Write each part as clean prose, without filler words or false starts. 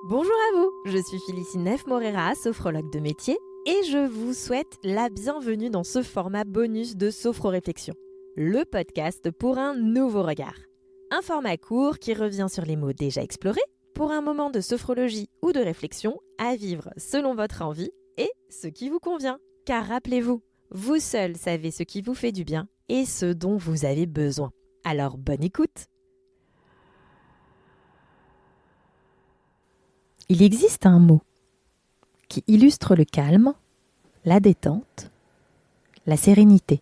Bonjour à vous, je suis Félicine Neff-Morera, sophrologue de métier, et je vous souhaite la bienvenue dans ce format bonus de Sophro-Réflexion, le podcast pour un nouveau regard. Un format court qui revient sur les mots déjà explorés pour un moment de sophrologie ou de réflexion à vivre selon votre envie et ce qui vous convient. Car rappelez-vous, vous seul savez ce qui vous fait du bien et ce dont vous avez besoin. Alors bonne écoute! Il existe un mot qui illustre le calme, la détente, la sérénité.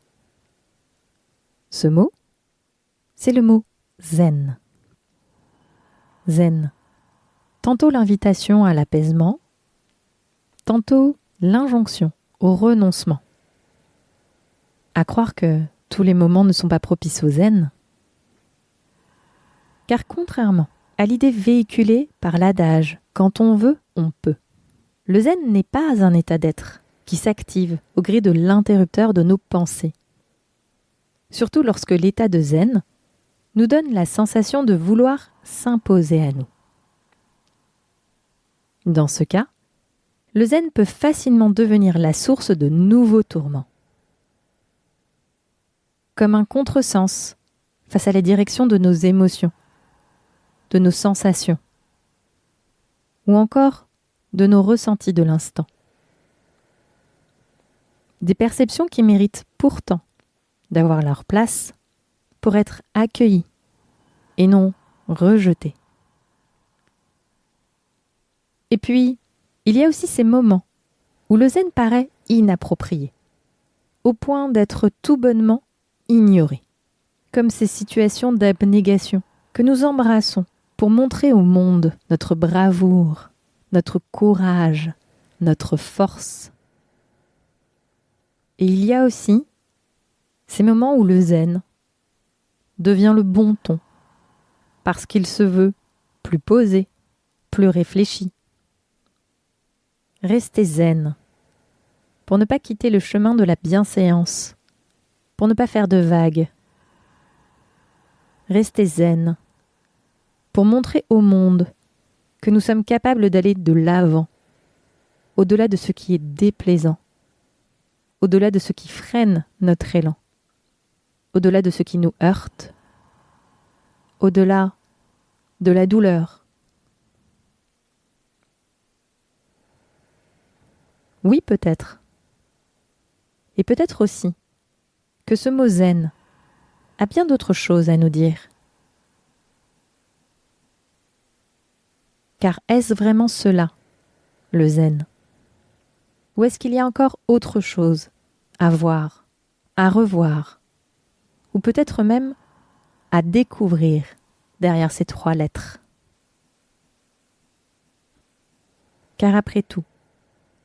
Ce mot, c'est le mot zen. Zen. Tantôt l'invitation à l'apaisement, tantôt l'injonction au renoncement. À croire que tous les moments ne sont pas propices au zen. Car contrairement à l'idée véhiculée par l'adage « quand on veut, on peut », le zen n'est pas un état d'être qui s'active au gré de l'interrupteur de nos pensées. Surtout lorsque l'état de zen nous donne la sensation de vouloir s'imposer à nous. Dans ce cas, le zen peut facilement devenir la source de nouveaux tourments. Comme un contresens face à la direction de nos émotions, de nos sensations, ou encore de nos ressentis de l'instant. Des perceptions qui méritent pourtant d'avoir leur place pour être accueillies et non rejetées. Et puis, il y a aussi ces moments où le zen paraît inapproprié, au point d'être tout bonnement ignoré, comme ces situations d'abnégation que nous embrassons pour montrer au monde notre bravoure, notre courage, notre force. Et il y a aussi ces moments où le zen devient le bon ton, parce qu'il se veut plus posé, plus réfléchi. Restez zen, pour ne pas quitter le chemin de la bienséance, pour ne pas faire de vagues. Restez zen, pour montrer au monde que nous sommes capables d'aller de l'avant, au-delà de ce qui est déplaisant, au-delà de ce qui freine notre élan, au-delà de ce qui nous heurte, au-delà de la douleur. Oui, peut-être. Et peut-être aussi que ce mot zen a bien d'autres choses à nous dire. Car est-ce vraiment cela, le zen? Ou est-ce qu'il y a encore autre chose à voir, à revoir, ou peut-être même à découvrir derrière ces 3 lettres? Car après tout,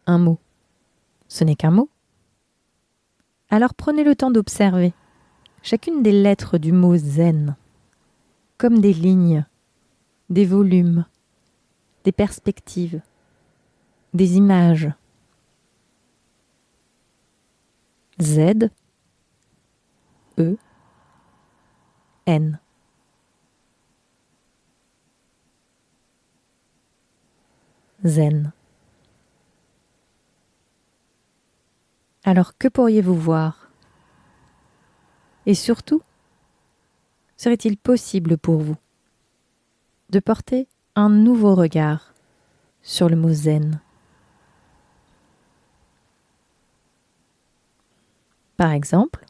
un mot, ce n'est qu'un mot. Alors prenez le temps d'observer chacune des lettres du mot zen, comme des lignes, des volumes, des perspectives, des images. Z, E, N. Zen. Alors que pourriez-vous voir? Et surtout, serait-il possible pour vous de porter un nouveau regard sur le mot zen? Par exemple,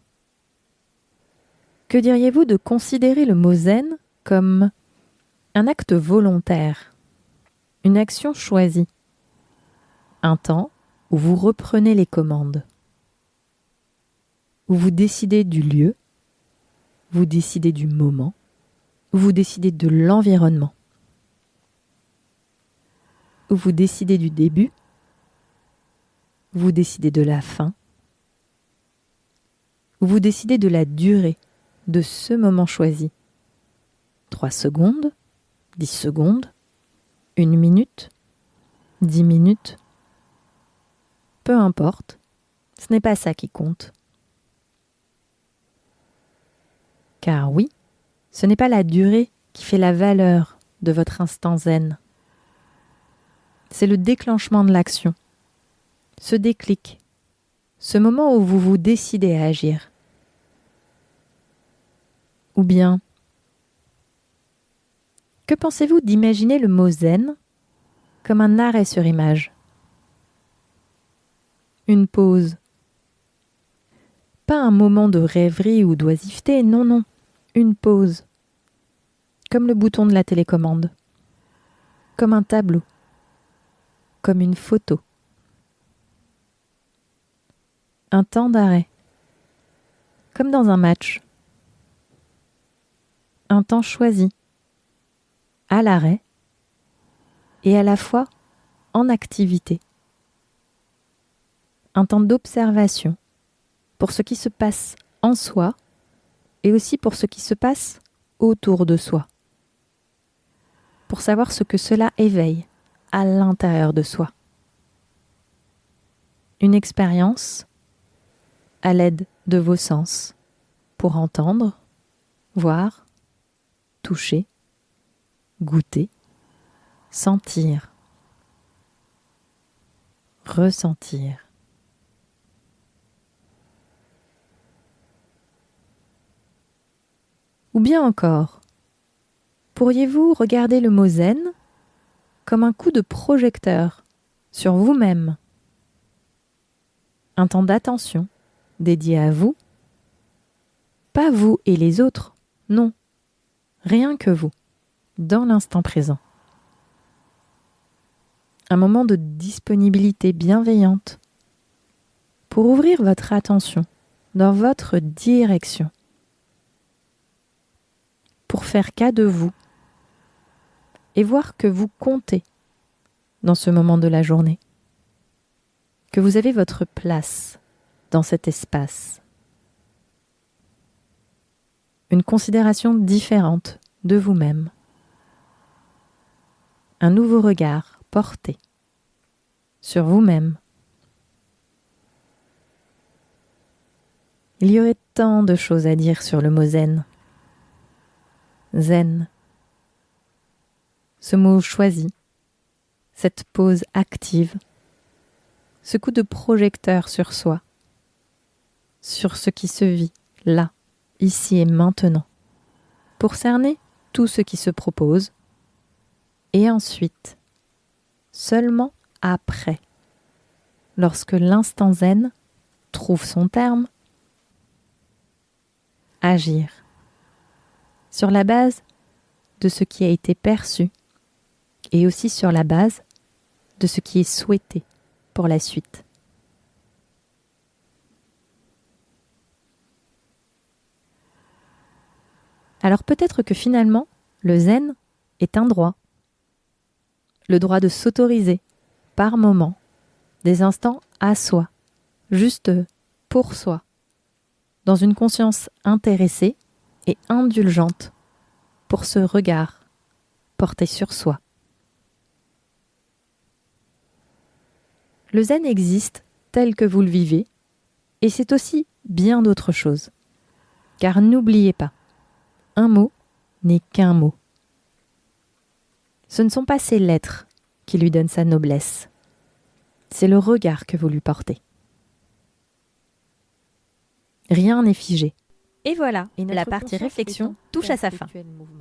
que diriez-vous de considérer le mot zen comme un acte volontaire, une action choisie, un temps où vous reprenez les commandes, où vous décidez du lieu, vous décidez du moment, où vous décidez de l'environnement, où vous décidez du début, vous décidez de la fin, où vous décidez de la durée de ce moment choisi. 3 secondes, 10 secondes, 1 minute, 10 minutes. Peu importe, ce n'est pas ça qui compte. Car oui, ce n'est pas la durée qui fait la valeur de votre instant zen. C'est le déclenchement de l'action, ce déclic, ce moment où vous vous décidez à agir. Ou bien, que pensez-vous d'imaginer le mot zen comme un arrêt sur image? Une pause. Pas un moment de rêverie ou d'oisiveté, non, une pause. Comme le bouton de la télécommande, comme un tableau, comme une photo. Un temps d'arrêt, comme dans un match. Un temps choisi, à l'arrêt et à la fois en activité. Un temps d'observation pour ce qui se passe en soi et aussi pour ce qui se passe autour de soi. Pour savoir ce que cela éveille à l'intérieur de soi. Une expérience à l'aide de vos sens pour entendre, voir, toucher, goûter, sentir, ressentir. Ou bien encore, pourriez-vous regarder le mot zen comme un coup de projecteur sur vous-même? Un temps d'attention dédié à vous, pas vous et les autres, non, rien que vous, dans l'instant présent. Un moment de disponibilité bienveillante pour ouvrir votre attention dans votre direction, pour faire cas de vous et voir que vous comptez dans ce moment de la journée, que vous avez votre place dans cet espace. Une considération différente de vous-même. Un nouveau regard porté sur vous-même. Il y aurait tant de choses à dire sur le mot zen. Zen. Ce mot choisi, cette pause active, ce coup de projecteur sur soi, sur ce qui se vit là, ici et maintenant, pour cerner tout ce qui se propose, et ensuite, seulement après, lorsque l'instant zen trouve son terme, agir, sur la base de ce qui a été perçu, et aussi sur la base de ce qui est souhaité pour la suite. Alors peut-être que finalement, le zen est un droit. Le droit de s'autoriser, par moment, des instants à soi, juste pour soi, dans une conscience intéressée et indulgente pour ce regard porté sur soi. Le zen existe tel que vous le vivez, et c'est aussi bien d'autres choses. Car n'oubliez pas, un mot n'est qu'un mot. Ce ne sont pas ses lettres qui lui donnent sa noblesse. C'est le regard que vous lui portez. Rien n'est figé. Et voilà, la partie réflexion touche à sa fin.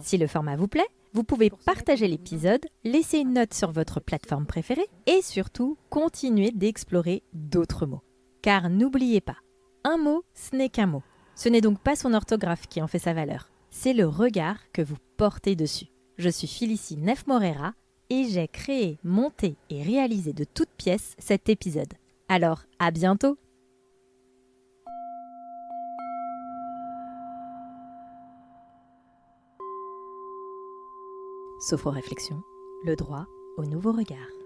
Si le format vous plaît, vous pouvez partager l'épisode, laisser une note sur votre plateforme préférée et surtout continuer d'explorer d'autres mots. Car n'oubliez pas, un mot, ce n'est qu'un mot. Ce n'est donc pas son orthographe qui en fait sa valeur. C'est le regard que vous portez dessus. Je suis Félicie Neff-Morera et j'ai créé, monté et réalisé de toutes pièces cet épisode. Alors, à bientôt! Sophro-réflexion, le droit au nouveau regard.